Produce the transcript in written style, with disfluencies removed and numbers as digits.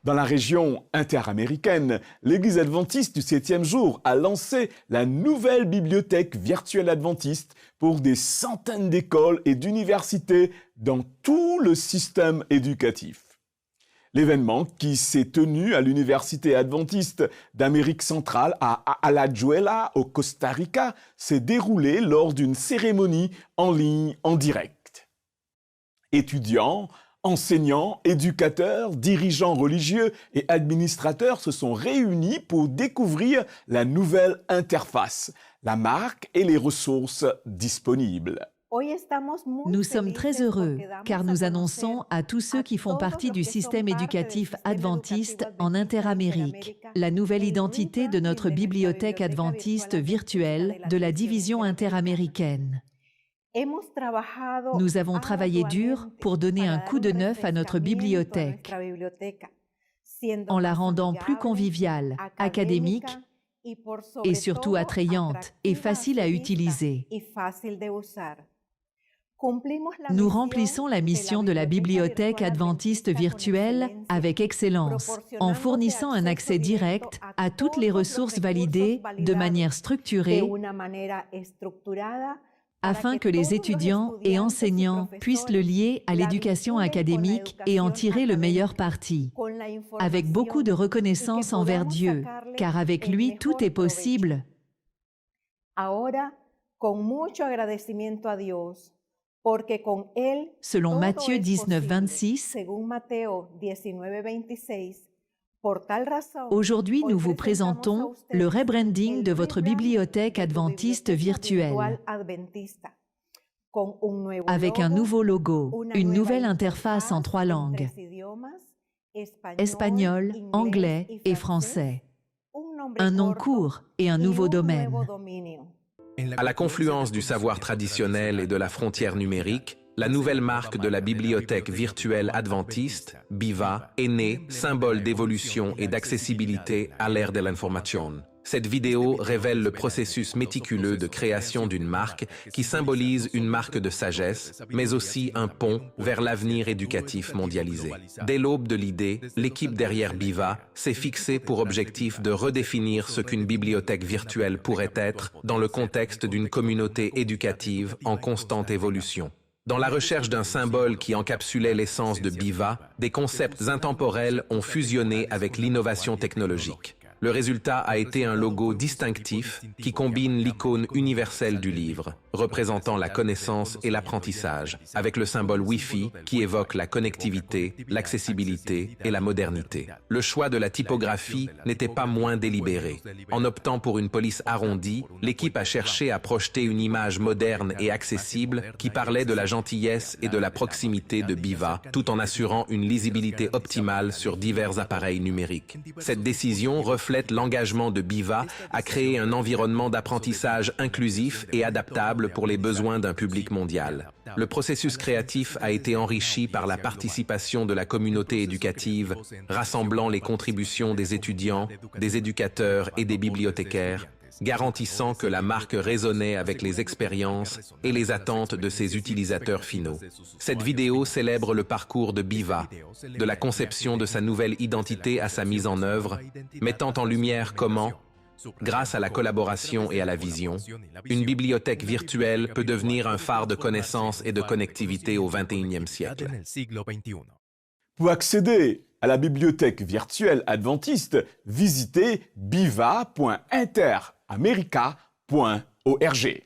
Dans la région interaméricaine, l'Église adventiste du 7e jour a lancé la nouvelle bibliothèque virtuelle adventiste pour des centaines d'écoles et d'universités dans tout le système éducatif. L'événement, qui s'est tenu à l'Université adventiste d'Amérique centrale à Alajuela, au Costa Rica, s'est déroulé lors d'une cérémonie en ligne en direct. Étudiants, enseignants, éducateurs, dirigeants religieux et administrateurs se sont réunis pour découvrir la nouvelle interface, la marque et les ressources disponibles. Nous sommes très heureux car nous annonçons à tous ceux qui font partie du système éducatif adventiste en Interamérique la nouvelle identité de notre bibliothèque adventiste virtuelle de la division interaméricaine. Nous avons travaillé dur pour donner un coup de neuf à notre bibliothèque en la rendant plus conviviale, académique et surtout attrayante et facile à utiliser. Nous remplissons la mission de la bibliothèque adventiste virtuelle avec excellence, en fournissant un accès direct à toutes les ressources validées de manière structurée afin que les étudiants et enseignants puissent le lier à l'éducation académique et en tirer le meilleur parti, avec beaucoup de reconnaissance envers Dieu, car avec lui tout est possible. Selon Matthieu 19, 26, aujourd'hui, nous vous présentons le rebranding de votre bibliothèque adventiste virtuelle avec un nouveau logo, une nouvelle interface en 3 langues, espagnol, anglais et français, un nom court et un nouveau domaine. À la confluence du savoir traditionnel et de la frontière numérique, la nouvelle marque de la bibliothèque virtuelle adventiste, BIVA, est née, symbole d'évolution et d'accessibilité à l'ère de l'information. Cette vidéo révèle le processus méticuleux de création d'une marque qui symbolise une marque de sagesse, mais aussi un pont vers l'avenir éducatif mondialisé. Dès l'aube de l'idée, l'équipe derrière BIVA s'est fixée pour objectif de redéfinir ce qu'une bibliothèque virtuelle pourrait être dans le contexte d'une communauté éducative en constante évolution. Dans la recherche d'un symbole qui encapsulait l'essence de BIVA, des concepts intemporels ont fusionné avec l'innovation technologique. Le résultat a été un logo distinctif qui combine l'icône universelle du livre, représentant la connaissance et l'apprentissage, avec le symbole Wi-Fi qui évoque la connectivité, l'accessibilité et la modernité. Le choix de la typographie n'était pas moins délibéré. En optant pour une police arrondie, l'équipe a cherché à projeter une image moderne et accessible qui parlait de la gentillesse et de la proximité de BIVA, tout en assurant une lisibilité optimale sur divers appareils numériques. Cette décision reflète l'engagement de BIVA à créer un environnement d'apprentissage inclusif et adaptable pour les besoins d'un public mondial. Le processus créatif a été enrichi par la participation de la communauté éducative, rassemblant les contributions des étudiants, des éducateurs et des bibliothécaires, garantissant que la marque résonnait avec les expériences et les attentes de ses utilisateurs finaux. Cette vidéo célèbre le parcours de BIVA, de la conception de sa nouvelle identité à sa mise en œuvre, mettant en lumière comment, grâce à la collaboration et à la vision, une bibliothèque virtuelle peut devenir un phare de connaissances et de connectivité au XXIe siècle. Pour accéder à la bibliothèque virtuelle adventiste, visitez biva.interamerica.org.